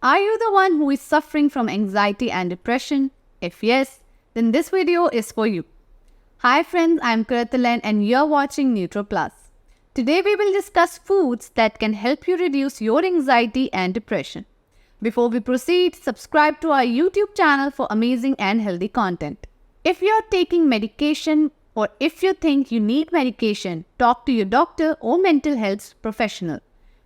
Are you the one who is suffering from anxiety and depression? If yes, then this video is for you. Hi friends, I am Karatalan and you're watching Nutro Plus. Today we will discuss foods that can help you reduce your anxiety and depression. Before we proceed, subscribe to our YouTube channel for amazing and healthy content. If you're taking medication or if you think you need medication, talk to your doctor or mental health professional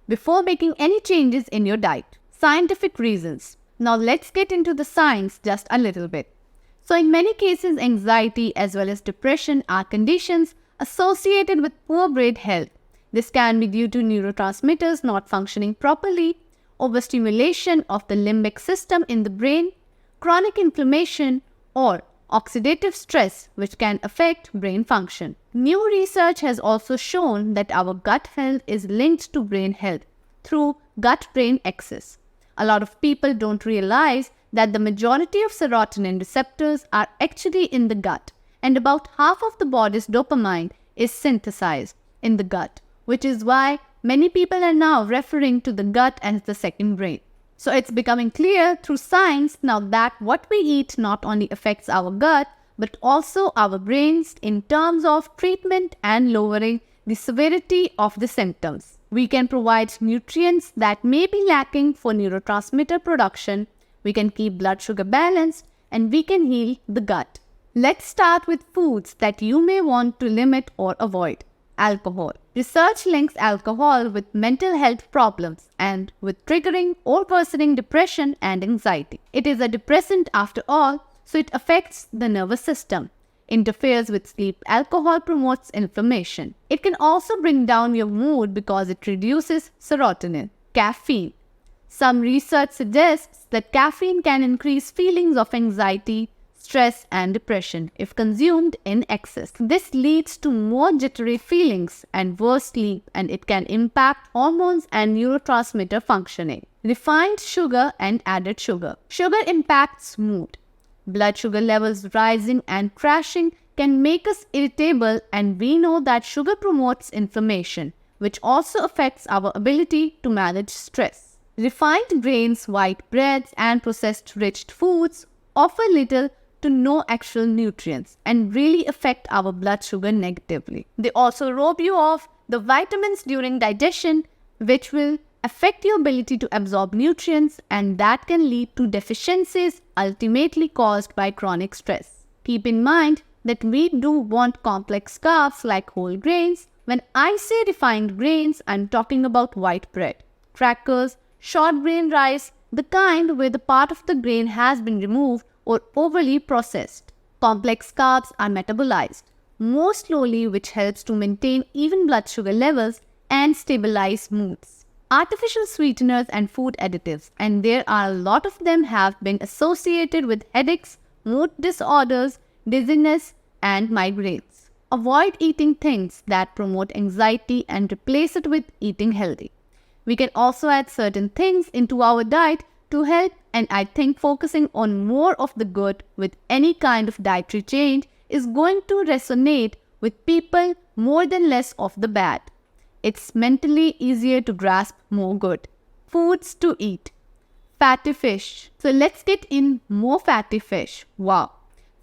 before making any changes in your diet. Scientific reasons. Now let's get into the science just a little bit. So in many cases, anxiety as well as depression are conditions associated with poor brain health. This can be due to neurotransmitters not functioning properly, overstimulation of the limbic system in the brain, chronic inflammation, or oxidative stress, which can affect brain function. New research has also shown that our gut health is linked to brain health through gut-brain axis. A lot of people don't realize that the majority of serotonin receptors are actually in the gut, and about half of the body's dopamine is synthesized in the gut, which is why many people are now referring to the gut as the second brain. So it's becoming clear through science now that what we eat not only affects our gut, but also our brains in terms of treatment and lowering the severity of the symptoms. We can provide nutrients that may be lacking for neurotransmitter production, we can keep blood sugar balanced, and we can heal the gut. Let's start with foods that you may want to limit or avoid. Alcohol. Research links alcohol with mental health problems and with triggering or worsening depression and anxiety. It is a depressant after all, so it affects the nervous system, interferes with sleep. Alcohol promotes inflammation. It can also bring down your mood because it reduces serotonin. Caffeine. Some research suggests that caffeine can increase feelings of anxiety, stress, and depression if consumed in excess. This leads to more jittery feelings and worse sleep, and it can impact hormones and neurotransmitter functioning. Refined sugar and added sugar. Sugar impacts mood. Blood sugar levels rising and crashing can make us irritable, and we know that sugar promotes inflammation, which also affects our ability to manage stress. Refined grains, white breads, and processed rich foods offer little to no actual nutrients and really affect our blood sugar negatively. They also rob you of the vitamins during digestion, which will affect your ability to absorb nutrients, and that can lead to deficiencies ultimately caused by chronic stress. Keep in mind that we do want complex carbs like whole grains. When I say refined grains, I'm talking about white bread, crackers, short grain rice, the kind where the part of the grain has been removed or overly processed. Complex carbs are metabolized more slowly, which helps to maintain even blood sugar levels and stabilize moods. Artificial sweeteners and food additives, and there are a lot of them, have been associated with headaches, mood disorders, dizziness, and migraines. Avoid eating things that promote anxiety and replace it with eating healthy. We can also add certain things into our diet to help, and I think focusing on more of the good with any kind of dietary change is going to resonate with people more than less of the bad. It's mentally easier to grasp more good. Foods to eat. Fatty fish. So let's get in more fatty fish. Wow.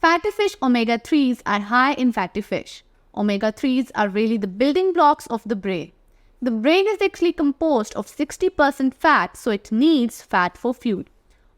Fatty fish omega-3s are high in fatty fish. Omega-3s are really the building blocks of the brain. The brain is actually composed of 60% fat, so it needs fat for fuel.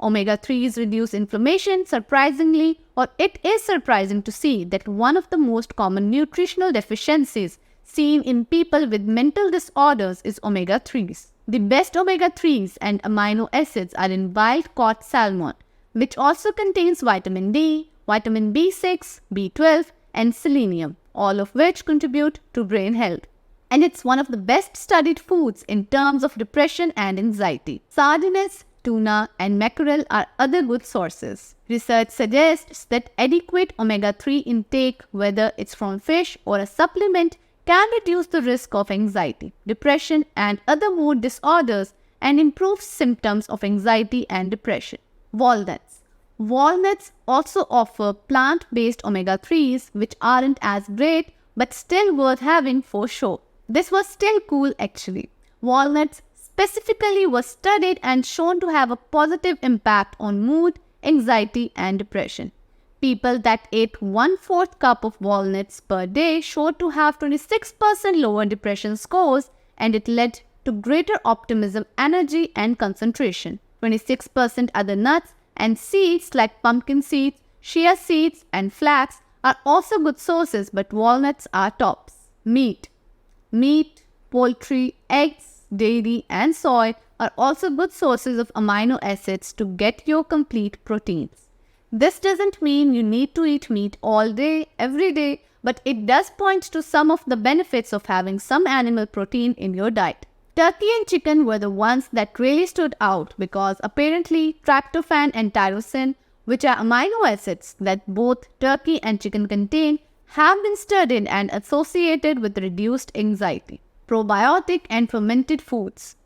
Omega-3s reduce inflammation surprisingly, or it is surprising to see that one of the most common nutritional deficiencies seen in people with mental disorders is omega-3s. The best omega-3s and amino acids are in wild-caught salmon, which also contains vitamin D, vitamin B6, B12, and selenium, all of which contribute to brain health. And it's one of the best studied foods in terms of depression and anxiety. Sardines, tuna, and mackerel are other good sources. Research suggests that adequate omega-3 intake, whether it's from fish or a supplement, can reduce the risk of anxiety, depression, and other mood disorders and improve symptoms of anxiety and depression. Walnuts. Walnuts also offer plant-based omega-3s, which aren't as great but still worth having for sure. This was still cool actually. Walnuts specifically was studied and shown to have a positive impact on mood, anxiety, and depression. People that ate 1/4 cup of walnuts per day showed to have 26% lower depression scores, and it led to greater optimism, energy, and concentration. 26% other nuts and seeds like pumpkin seeds, chia seeds, and flax are also good sources, but walnuts are tops. Meat, poultry, eggs, dairy, and soy are also good sources of amino acids to get your complete proteins. This doesn't mean you need to eat meat all day, every day, but it does point to some of the benefits of having some animal protein in your diet. Turkey and chicken were the ones that really stood out because apparently tryptophan and tyrosine, which are amino acids that both turkey and chicken contain, have been studied and associated with reduced anxiety. Probiotic and fermented foods.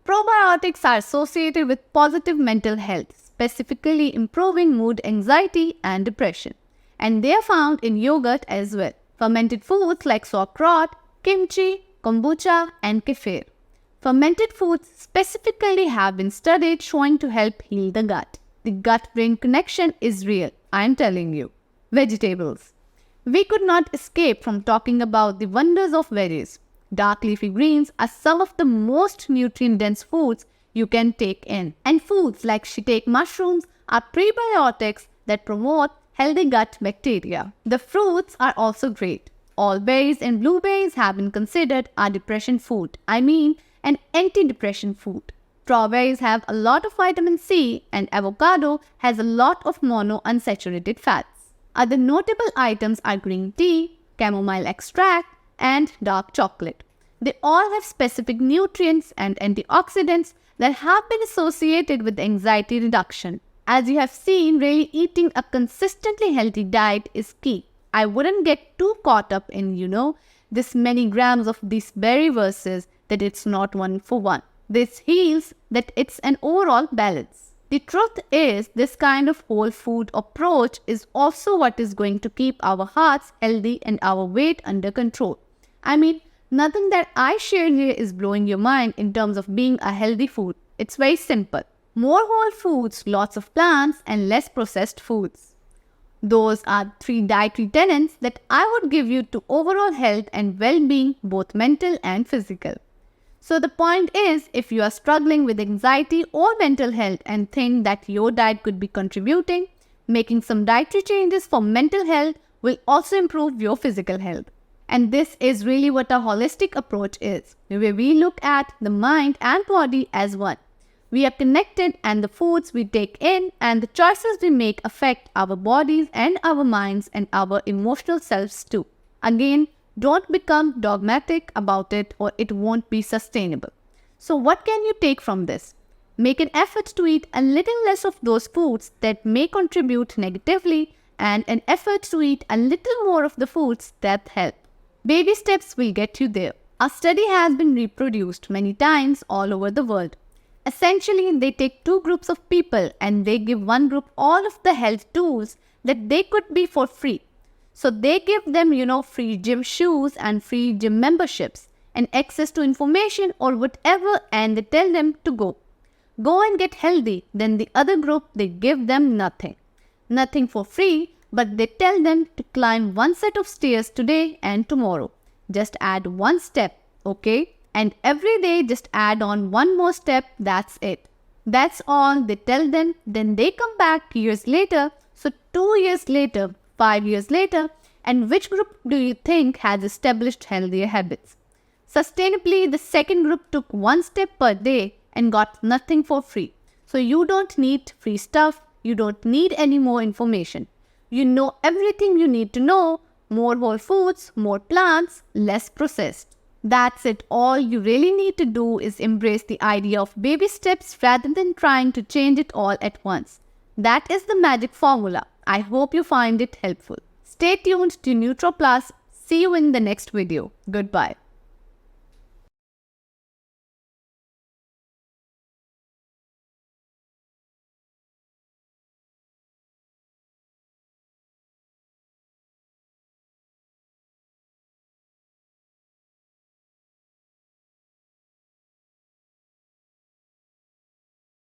Probiotics are associated with positive mental health, specifically improving mood, anxiety, and depression. And they are found in yogurt as well. Fermented foods like sauerkraut, kimchi, kombucha, and kefir. Fermented foods specifically have been studied showing to help heal the gut. The gut-brain connection is real, I am telling you. Vegetables. We could not escape from talking about the wonders of veggies. Dark leafy greens are some of the most nutrient-dense foods you can take in. And foods like shiitake mushrooms are prebiotics that promote healthy gut bacteria. The fruits are also great. All berries and blueberries have been considered a depression food. An anti-depression food. Strawberries have a lot of vitamin C and avocado has a lot of monounsaturated fats. Other notable items are green tea, chamomile extract, and dark chocolate. They all have specific nutrients and antioxidants that have been associated with anxiety reduction. As you have seen, really eating a consistently healthy diet is key. I wouldn't get too caught up in, this many grams of these berry versus that it's not one for one. This heals that it's an overall balance. The truth is, this kind of whole food approach is also what is going to keep our hearts healthy and our weight under control. Nothing that I share here is blowing your mind in terms of being a healthy food. It's very simple. More whole foods, lots of plants, and less processed foods. Those are 3 dietary tenets that I would give you to overall health and well-being, both mental and physical. So the point is, if you are struggling with anxiety or mental health and think that your diet could be contributing, making some dietary changes for mental health will also improve your physical health. And this is really what a holistic approach is, where we look at the mind and body as one. We are connected, and the foods we take in and the choices we make affect our bodies and our minds and our emotional selves too. Again, don't become dogmatic about it or it won't be sustainable. So what can you take from this? Make an effort to eat a little less of those foods that may contribute negatively and an effort to eat a little more of the foods that help. Baby steps will get you there. A study has been reproduced many times all over the world. Essentially, they take 2 groups of people and they give one group all of the health tools that they could be for free. So they give them, free gym shoes and free gym memberships and access to information or whatever, and they tell them to go and get healthy. Then the other group, they give them nothing for free, but they tell them to climb 1 set of stairs today and tomorrow. Just add 1 step, okay? And every day just add on 1 more step, that's it. That's all they tell them. Then they come back years later. So 2 years later, 5 years later, and which group do you think has established healthier habits? Sustainably, the second group took 1 step per day and got nothing for free. So you don't need free stuff. You don't need any more information. You know everything you need to know. More whole foods, more plants, less processed. That's it. All you really need to do is embrace the idea of baby steps rather than trying to change it all at once. That is the magic formula. I hope you find it helpful. Stay tuned to Nutro Plus. See you in the next video. Goodbye.